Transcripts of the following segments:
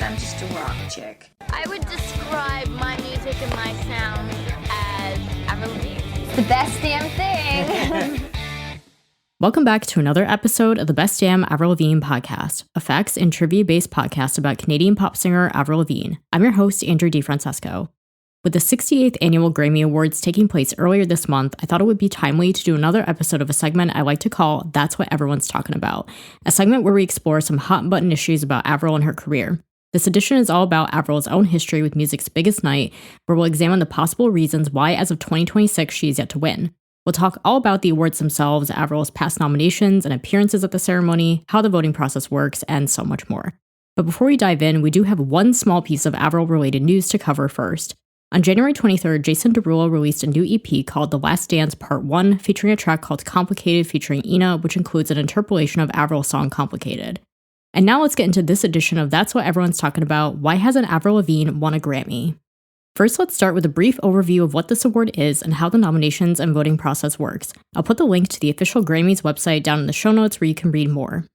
I'm just a rock chick. I would describe my music and my sound as Avril Lavigne. It's the best damn thing. Welcome back to another episode of the Best Damn Avril Lavigne podcast, a facts and trivia-based podcast about Canadian pop singer Avril Lavigne. I'm your host, Andrew DeFrancesco. With the 68th Annual Grammy Awards taking place earlier this month, I thought it would be timely to do another episode of a segment I like to call That's What Everyone's Talking About, a segment where we explore some hot-button issues about Avril and her career. This edition is all about Avril's own history with music's biggest night, where we'll examine the possible reasons why, as of 2026, she is yet to win. We'll talk all about the awards themselves, Avril's past nominations and appearances at the ceremony, how the voting process works, and so much more. But before we dive in, we do have one small piece of Avril-related news to cover first. On January 23rd, Jason Derulo released a new EP called The Last Dance Part 1, featuring a track called Complicated featuring Ina, which includes an interpolation of Avril's song Complicated. And now let's get into this edition of That's What Everyone's Talking About. Why hasn't Avril Lavigne won a Grammy? First, let's start with a brief overview of what this award is and how the nominations and voting process works. I'll put the link to the official Grammys website down in the show notes where you can read more.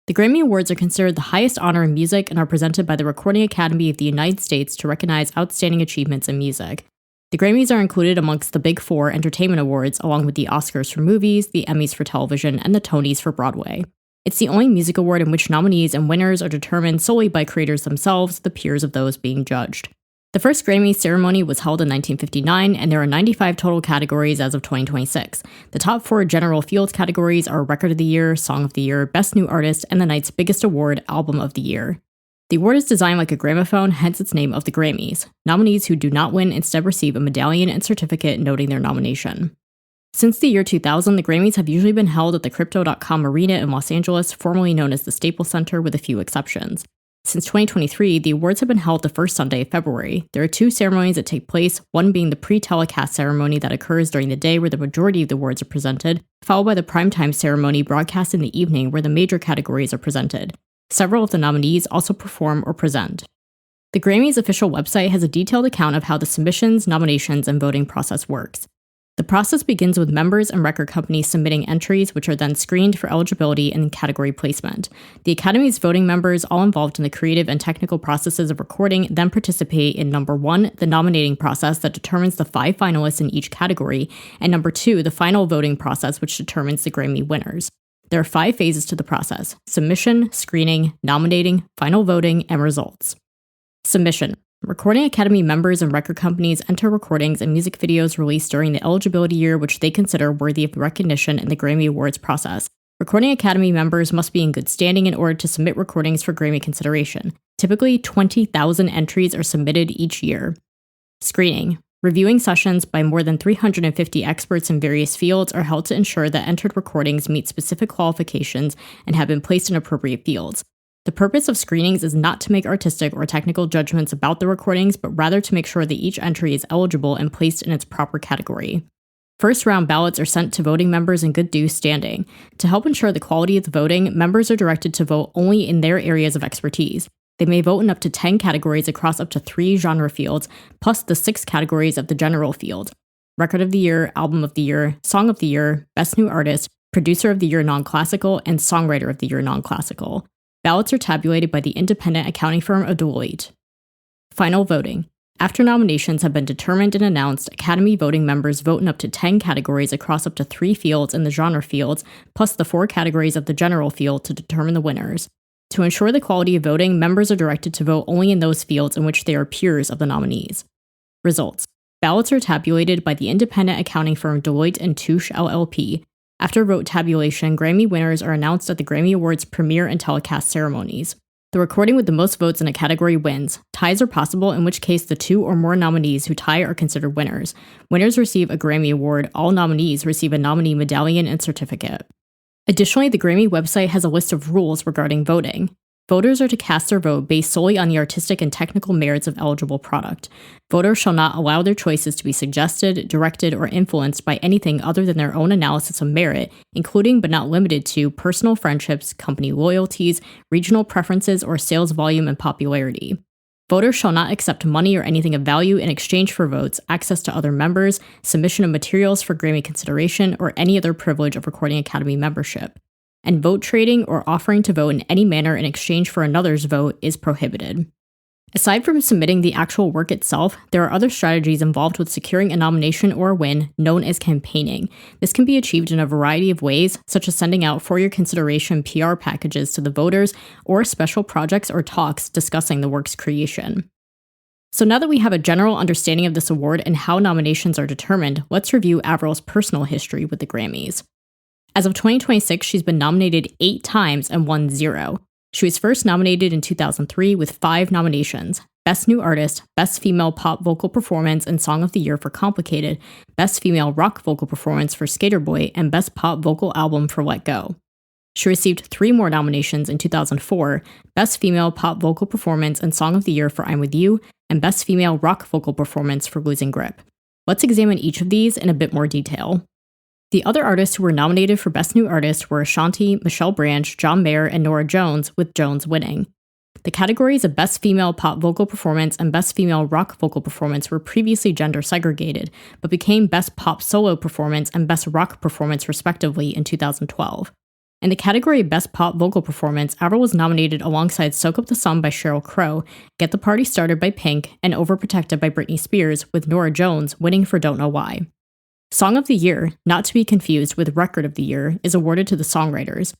The Grammy Awards are considered the highest honor in music and are presented by the Recording Academy of the United States to recognize outstanding achievements in music. The Grammys are included amongst the Big Four entertainment awards, along with the Oscars for movies, the Emmys for television, and the Tonys for Broadway. It's the only music award in which nominees and winners are determined solely by creators themselves, the peers of those being judged. The first Grammy ceremony was held in 1959, and there are 95 total categories as of 2026. The top 4 general field categories are Record of the Year, Song of the Year, Best New Artist, and the night's biggest award, Album of the Year. The award is designed like a gramophone, hence its name of the Grammys. Nominees who do not win instead receive a medallion and certificate noting their nomination. Since the year 2000, the Grammys have usually been held at the Crypto.com Arena in Los Angeles, formerly known as the Staples Center, with a few exceptions. Since 2023, the awards have been held the first Sunday of February. There are 2 ceremonies that take place, one being the pre-telecast ceremony that occurs during the day where the majority of the awards are presented, followed by the primetime ceremony broadcast in the evening where the major categories are presented. Several of the nominees also perform or present. The Grammys official website has a detailed account of how the submissions, nominations, and voting process works. The process begins with members and record companies submitting entries, which are then screened for eligibility and category placement. The Academy's voting members, all involved in the creative and technical processes of recording, then participate in number 1, the nominating process that determines the 5 finalists in each category, and number 2, the final voting process, which determines the Grammy winners. There are 5 phases to the process: submission, screening, nominating, final voting, and results. Submission. Recording Academy members and record companies enter recordings and music videos released during the eligibility year which they consider worthy of recognition in the Grammy Awards process. Recording Academy members must be in good standing in order to submit recordings for Grammy consideration. Typically, 20,000 entries are submitted each year. Screening. Reviewing sessions by more than 350 experts in various fields are held to ensure that entered recordings meet specific qualifications and have been placed in appropriate fields. The purpose of screenings is not to make artistic or technical judgments about the recordings, but rather to make sure that each entry is eligible and placed in its proper category. First-round ballots are sent to voting members in good due standing. To help ensure the quality of the voting, members are directed to vote only in their areas of expertise. They may vote in up to 10 categories across up to 3 genre fields, plus the 6 categories of the general field: Record of the Year, Album of the Year, Song of the Year, Best New Artist, Producer of the Year Non-Classical, and Songwriter of the Year Non-Classical. Ballots are tabulated by the independent accounting firm of Deloitte. Final voting. After nominations have been determined and announced, Academy voting members vote in up to 10 categories across up to 3 fields in the genre fields, plus the 4 categories of the general field to determine the winners. To ensure the quality of voting, members are directed to vote only in those fields in which they are peers of the nominees. Results. Ballots are tabulated by the independent accounting firm Deloitte & Touche LLP. After vote tabulation, Grammy winners are announced at the Grammy Awards premiere and telecast ceremonies. The recording with the most votes in a category wins. Ties are possible, in which case the 2 or more nominees who tie are considered winners. Winners receive a Grammy Award. All nominees receive a nominee medallion and certificate. Additionally, the Grammy website has a list of rules regarding voting. Voters are to cast their vote based solely on the artistic and technical merits of eligible product. Voters shall not allow their choices to be suggested, directed, or influenced by anything other than their own analysis of merit, including but not limited to personal friendships, company loyalties, regional preferences, or sales volume and popularity. Voters shall not accept money or anything of value in exchange for votes, access to other members, submission of materials for Grammy consideration, or any other privilege of Recording Academy membership. And vote trading or offering to vote in any manner in exchange for another's vote is prohibited. Aside from submitting the actual work itself, there are other strategies involved with securing a nomination or a win, known as campaigning. This can be achieved in a variety of ways, such as sending out for your consideration PR packages to the voters or special projects or talks discussing the work's creation. So now that we have a general understanding of this award and how nominations are determined, let's review Avril's personal history with the Grammys. As of 2026, she's been nominated 8 times and won 0. She was first nominated in 2003 with 5 nominations: Best New Artist, Best Female Pop Vocal Performance and Song of the Year for Complicated, Best Female Rock Vocal Performance for Skater Boy, and Best Pop Vocal Album for Let Go. She received 3 more nominations in 2004, Best Female Pop Vocal Performance and Song of the Year for I'm With You, and Best Female Rock Vocal Performance for Losing Grip. Let's examine each of these in a bit more detail. The other artists who were nominated for Best New Artist were Ashanti, Michelle Branch, John Mayer, and Norah Jones, with Jones winning. The categories of Best Female Pop Vocal Performance and Best Female Rock Vocal Performance were previously gender segregated, but became Best Pop Solo Performance and Best Rock Performance respectively in 2012. In the category of Best Pop Vocal Performance, Avril was nominated alongside Soak Up the Sun by Sheryl Crow, Get the Party Started by Pink, and Overprotected by Britney Spears, with Norah Jones winning for Don't Know Why. Song of the Year, not to be confused with Record of the Year, is awarded to the songwriters.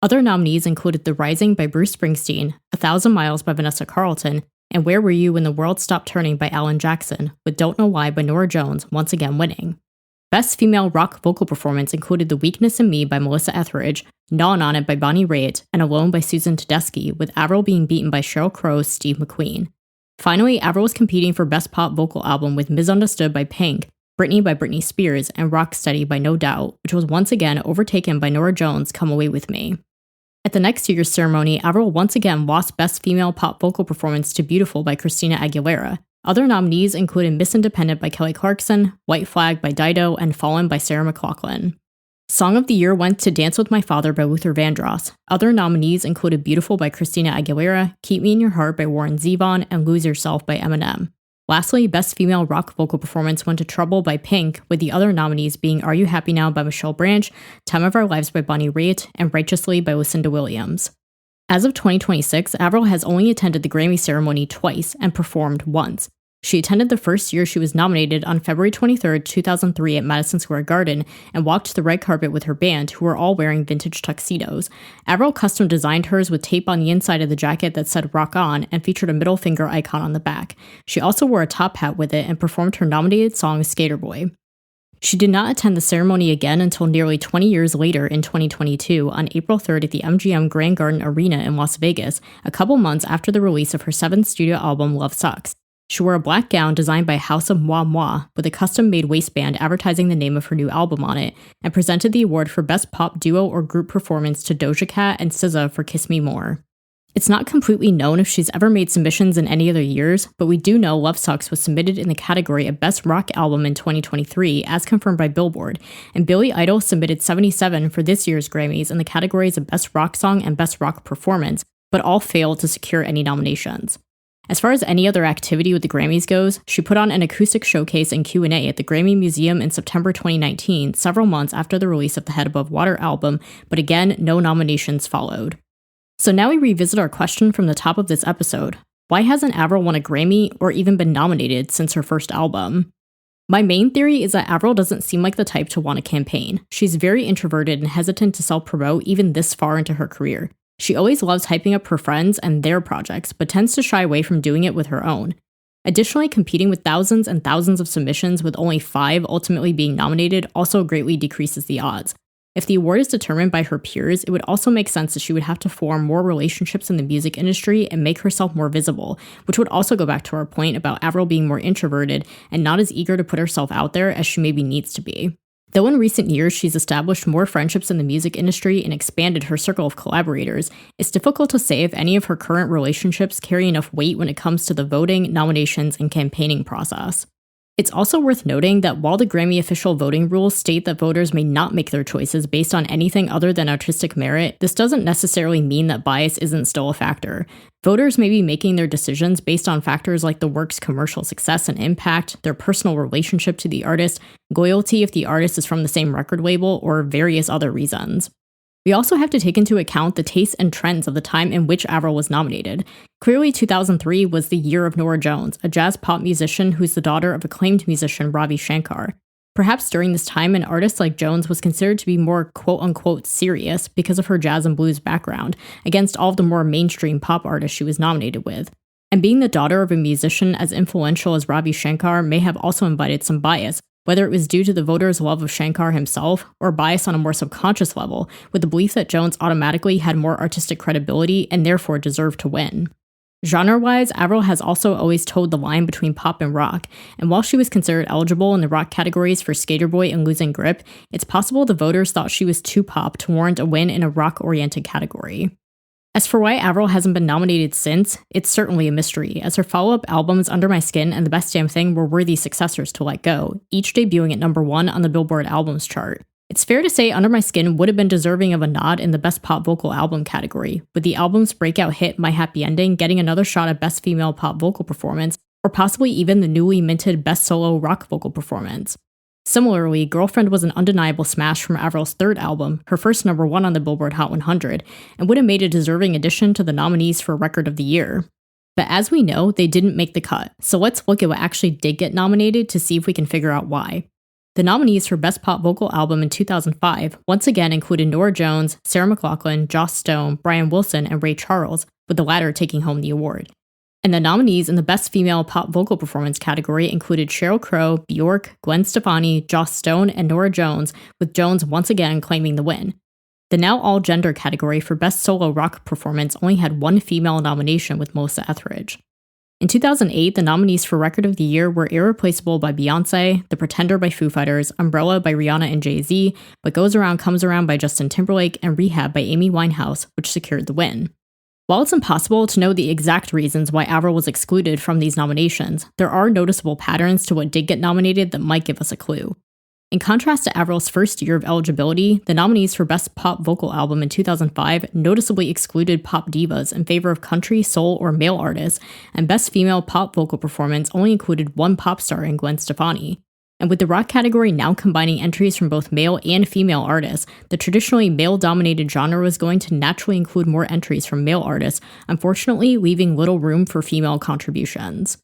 Other nominees included The Rising by Bruce Springsteen, 1,000 Miles by Vanessa Carlton, and Where Were You When the World Stopped Turning by Alan Jackson, with Don't Know Why by Norah Jones once again winning. Best Female Rock Vocal Performance included The Weakness in Me by Melissa Etheridge, Gnawin' on It by Bonnie Raitt, and Alone by Susan Tedeschi, with Avril being beaten by Sheryl Crow's Steve McQueen. Finally, Avril was competing for Best Pop Vocal Album with Misunderstood by Pink, Britney by Britney Spears, and Rocksteady by No Doubt, which was once again overtaken by Norah Jones' Come Away With Me. At the next year's ceremony, Avril once again lost Best Female Pop Vocal Performance to Beautiful by Christina Aguilera. Other nominees included Miss Independent by Kelly Clarkson, White Flag by Dido, and Fallen by Sarah McLachlan. Song of the Year went to Dance With My Father by Luther Vandross. Other nominees included Beautiful by Christina Aguilera, Keep Me in Your Heart by Warren Zevon, and Lose Yourself by Eminem. Lastly, Best Female Rock Vocal Performance went to Trouble by Pink, with the other nominees being Are You Happy Now by Michelle Branch, Time of Our Lives by Bonnie Raitt, and Righteously by Lucinda Williams. As of 2026, Avril has only attended the Grammy ceremony twice and performed once. She attended the first year she was nominated on February 23, 2003 at Madison Square Garden and walked the red carpet with her band, who were all wearing vintage tuxedos. Avril custom designed hers with tape on the inside of the jacket that said Rock On and featured a middle finger icon on the back. She also wore a top hat with it and performed her nominated song Skater Boy. She did not attend the ceremony again until nearly 20 years later in 2022 on April 3rd at the MGM Grand Garden Arena in Las Vegas, a couple months after the release of her 7th studio album Love Sucks. She wore a black gown designed by House of Moi Moi with a custom-made waistband advertising the name of her new album on it, and presented the award for Best Pop Duo or Group Performance to Doja Cat and SZA for Kiss Me More. It's not completely known if she's ever made submissions in any other years, but we do know Love Sucks was submitted in the category of Best Rock Album in 2023, as confirmed by Billboard, and Billy Idol submitted 77 for this year's Grammys in the categories of Best Rock Song and Best Rock Performance, but all failed to secure any nominations. As far as any other activity with the Grammys goes, she put on an acoustic showcase and Q&A at the Grammy Museum in September 2019, several months after the release of the Head Above Water album, but again, no nominations followed. So now we revisit our question from the top of this episode. Why hasn't Avril won a Grammy or even been nominated since her first album? My main theory is that Avril doesn't seem like the type to want a campaign. She's very introverted and hesitant to self-promote even this far into her career. She always loves hyping up her friends and their projects, but tends to shy away from doing it with her own. Additionally, competing with thousands and thousands of submissions with only 5 ultimately being nominated also greatly decreases the odds. If the award is determined by her peers, it would also make sense that she would have to form more relationships in the music industry and make herself more visible, which would also go back to our point about Avril being more introverted and not as eager to put herself out there as she maybe needs to be. Though in recent years she's established more friendships in the music industry and expanded her circle of collaborators, it's difficult to say if any of her current relationships carry enough weight when it comes to the voting, nominations, and campaigning process. It's also worth noting that while the Grammy official voting rules state that voters may not make their choices based on anything other than artistic merit, this doesn't necessarily mean that bias isn't still a factor. Voters may be making their decisions based on factors like the work's commercial success and impact, their personal relationship to the artist, loyalty if the artist is from the same record label, or various other reasons. We also have to take into account the tastes and trends of the time in which Avril was nominated. Clearly, 2003 was the year of Norah Jones, a jazz pop musician who's the daughter of acclaimed musician Ravi Shankar. Perhaps during this time, an artist like Jones was considered to be more quote-unquote serious because of her jazz and blues background, against all of the more mainstream pop artists she was nominated with. And being the daughter of a musician as influential as Ravi Shankar may have also invited some bias, whether it was due to the voters' love of Shankar himself, or bias on a more subconscious level, with the belief that Jones automatically had more artistic credibility and therefore deserved to win. Genre-wise, Avril has also always toed the line between pop and rock, and while she was considered eligible in the rock categories for Skater Boy and Losing Grip, it's possible the voters thought she was too pop to warrant a win in a rock-oriented category. As for why Avril hasn't been nominated since, it's certainly a mystery, as her follow-up albums Under My Skin and The Best Damn Thing were worthy successors to Let Go, each debuting at number 1 on the Billboard Albums chart. It's fair to say Under My Skin would have been deserving of a nod in the Best Pop Vocal Album category, with the album's breakout hit My Happy Ending getting another shot at Best Female Pop Vocal Performance, or possibly even the newly minted Best Solo Rock Vocal Performance. Similarly, Girlfriend was an undeniable smash from Avril's third album, her first number 1 on the Billboard Hot 100, and would have made a deserving addition to the nominees for Record of the Year. But as we know, they didn't make the cut, so let's look at what actually did get nominated to see if we can figure out why. The nominees for Best Pop Vocal Album in 2005 once again included Norah Jones, Sarah McLachlan, Joss Stone, Brian Wilson, and Ray Charles, with the latter taking home the award. And the nominees in the Best Female Pop Vocal Performance category included Sheryl Crow, Bjork, Gwen Stefani, Joss Stone, and Norah Jones, with Jones once again claiming the win. The now all-gender category for Best Solo Rock Performance only had one female nomination with Melissa Etheridge. In 2008, the nominees for Record of the Year were Irreplaceable by Beyoncé, The Pretender by Foo Fighters, Umbrella by Rihanna and Jay-Z, What Goes Around Comes Around by Justin Timberlake, and Rehab by Amy Winehouse, which secured the win. While it's impossible to know the exact reasons why Avril was excluded from these nominations, there are noticeable patterns to what did get nominated that might give us a clue. In contrast to Avril's first year of eligibility, the nominees for Best Pop Vocal Album in 2005 noticeably excluded pop divas in favor of country, soul, or male artists, and Best Female Pop Vocal Performance only included one pop star in Gwen Stefani. And with the rock category now combining entries from both male and female artists, the traditionally male-dominated genre was going to naturally include more entries from male artists, unfortunately leaving little room for female contributions.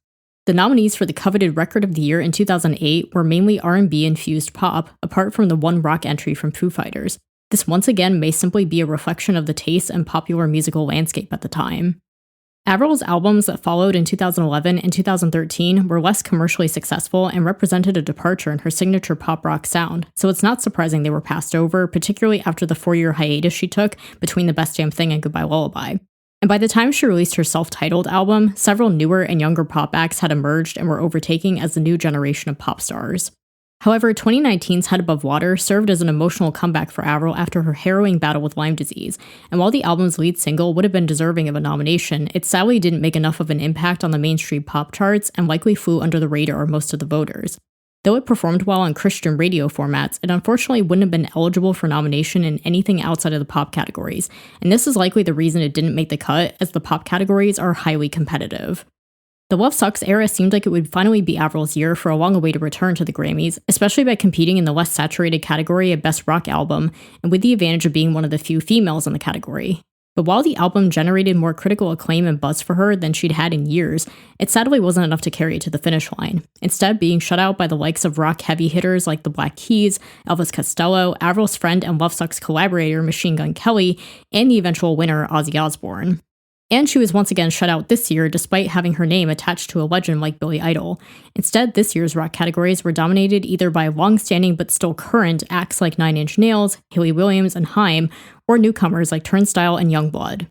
The nominees for the coveted Record of the Year in 2008 were mainly R&B-infused pop, apart from the one rock entry from Foo Fighters. This once again may simply be a reflection of the taste and popular musical landscape at the time. Avril's albums that followed in 2011 and 2013 were less commercially successful and represented a departure in her signature pop rock sound, so it's not surprising they were passed over, particularly after the 4-year hiatus she took between The Best Damn Thing and Goodbye Lullaby. And by the time she released her self-titled album, several newer and younger pop acts had emerged and were overtaking as the new generation of pop stars. However, 2019's Head Above Water served as an emotional comeback for Avril after her harrowing battle with Lyme disease, and while the album's lead single would have been deserving of a nomination, it sadly didn't make enough of an impact on the mainstream pop charts and likely flew under the radar of most of the voters. Though it performed well on Christian radio formats, it unfortunately wouldn't have been eligible for nomination in anything outside of the pop categories, and this is likely the reason it didn't make the cut, as the pop categories are highly competitive. The Love Sucks era seemed like it would finally be Avril's year for a long-awaited return to the Grammys, especially by competing in the less saturated category of Best Rock Album, and with the advantage of being one of the few females in the category. But while the album generated more critical acclaim and buzz for her than she'd had in years, it sadly wasn't enough to carry it to the finish line, instead being shut out by the likes of rock heavy hitters like the Black Keys, Elvis Costello, Avril's friend and Love Sucks collaborator Machine Gun Kelly, and the eventual winner Ozzy Osbourne. And she was once again shut out this year despite having her name attached to a legend like Billy Idol. Instead, this year's rock categories were dominated either by long-standing but still current acts like Nine Inch Nails, Hayley Williams, and Haim, or newcomers like Turnstile and Youngblood.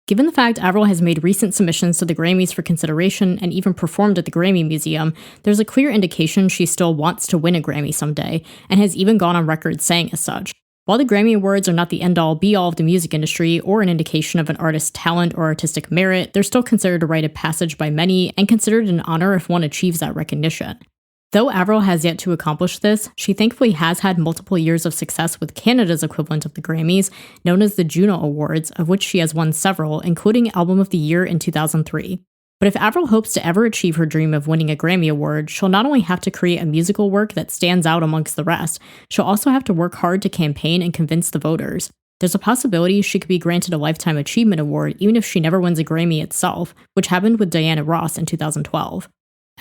Given the fact Avril has made recent submissions to the Grammys for consideration and even performed at the Grammy Museum, there's a clear indication she still wants to win a Grammy someday, and has even gone on record saying as such. While the Grammy Awards are not the end-all be-all of the music industry or an indication of an artist's talent or artistic merit, they're still considered a rite of passage by many and considered an honor if one achieves that recognition. Though Avril has yet to accomplish this, she thankfully has had multiple years of success with Canada's equivalent of the Grammys, known as the Juno Awards, of which she has won several, including Album of the Year in 2003. But if Avril hopes to ever achieve her dream of winning a Grammy Award, she'll not only have to create a musical work that stands out amongst the rest, she'll also have to work hard to campaign and convince the voters. there's a possibility she could be granted a Lifetime Achievement Award even if she never wins a Grammy itself, which happened with Diana Ross in 2012.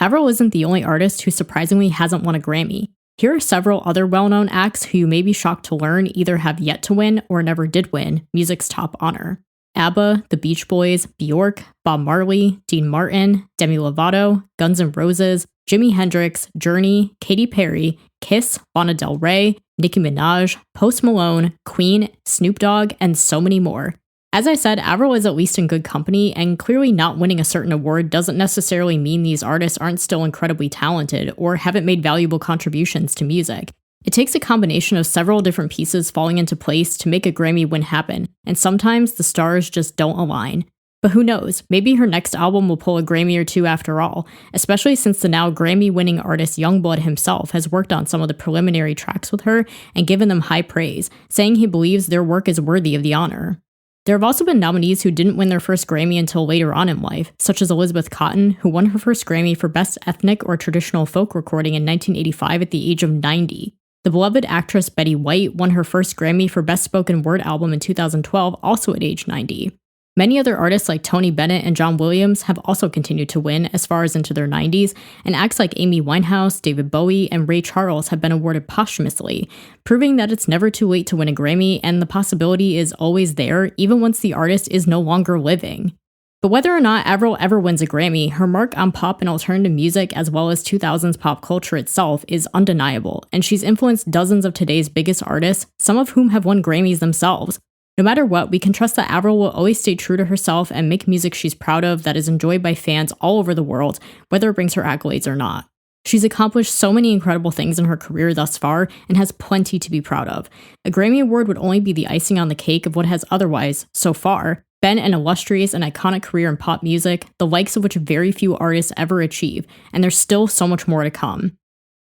Avril isn't the only artist who surprisingly hasn't won a Grammy. Here are several other well-known acts who you may be shocked to learn either have yet to win or never did win music's top honor. ABBA, The Beach Boys, Bjork, Bob Marley, Dean Martin, Demi Lovato, Guns N' Roses, Jimi Hendrix, Journey, Katy Perry, Kiss, Lana Del Rey, Nicki Minaj, Post Malone, Queen, Snoop Dogg, and so many more. As I said, Avril is at least in good company, and clearly not winning a certain award doesn't necessarily mean these artists aren't still incredibly talented or haven't made valuable contributions to music. It takes a combination of several different pieces falling into place to make a Grammy win happen, and sometimes the stars just don't align. But who knows, maybe her next album will pull a Grammy or two after all, especially since the now Grammy-winning artist Youngblood himself has worked on some of the preliminary tracks with her and given them high praise, saying he believes their work is worthy of the honor. There have also been nominees who didn't win their first Grammy until later on in life, such as Elizabeth Cotten, who won her first Grammy for Best Ethnic or Traditional Folk Recording in 1985 at the age of 90. The beloved actress Betty White won her first Grammy for Best Spoken Word Album in 2012, also at age 90. Many other artists like Tony Bennett and John Williams have also continued to win as far as into their 90s, and acts like Amy Winehouse, David Bowie, and Ray Charles have been awarded posthumously, proving that it's never too late to win a Grammy and the possibility is always there even once the artist is no longer living. But whether or not Avril ever wins a Grammy, her mark on pop and alternative music as well as 2000s pop culture itself is undeniable, and she's influenced dozens of today's biggest artists, some of whom have won Grammys themselves. No matter what, we can trust that Avril will always stay true to herself and make music she's proud of that is enjoyed by fans all over the world, whether it brings her accolades or not. She's accomplished so many incredible things in her career thus far and has plenty to be proud of. A Grammy Award would only be the icing on the cake of what has otherwise, so far, been an illustrious and iconic career in pop music, the likes of which very few artists ever achieve, and there's still so much more to come.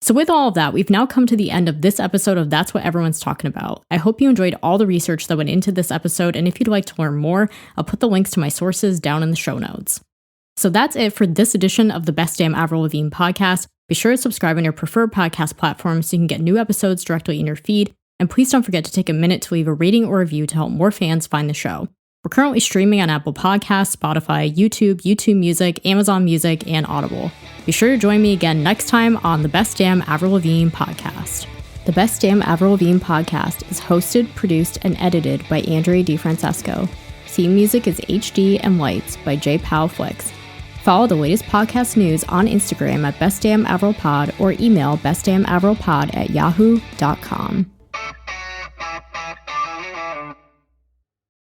So with all of that, we've now come to the end of this episode of That's What Everyone's Talking About. I hope you enjoyed all the research that went into this episode, and if you'd like to learn more, I'll put the links to my sources down in the show notes. So that's it for this edition of the Best Damn Avril Lavigne podcast. Be sure to subscribe on your preferred podcast platform so you can get new episodes directly in your feed, and please don't forget to take a minute to leave a rating or review to help more fans find the show. We're currently streaming on Apple Podcasts, Spotify, YouTube Music, Amazon Music, and Audible. Be sure to join me again next time on the Best Damn Avril Lavigne podcast. The Best Damn Avril Lavigne podcast is hosted, produced, and edited by Andrea DiFrancesco. Theme music is HD and Lights by J. Powell Flicks. Follow the latest podcast news on Instagram at bestdamnavrilpod or email bestdamnavrilpod@yahoo.com.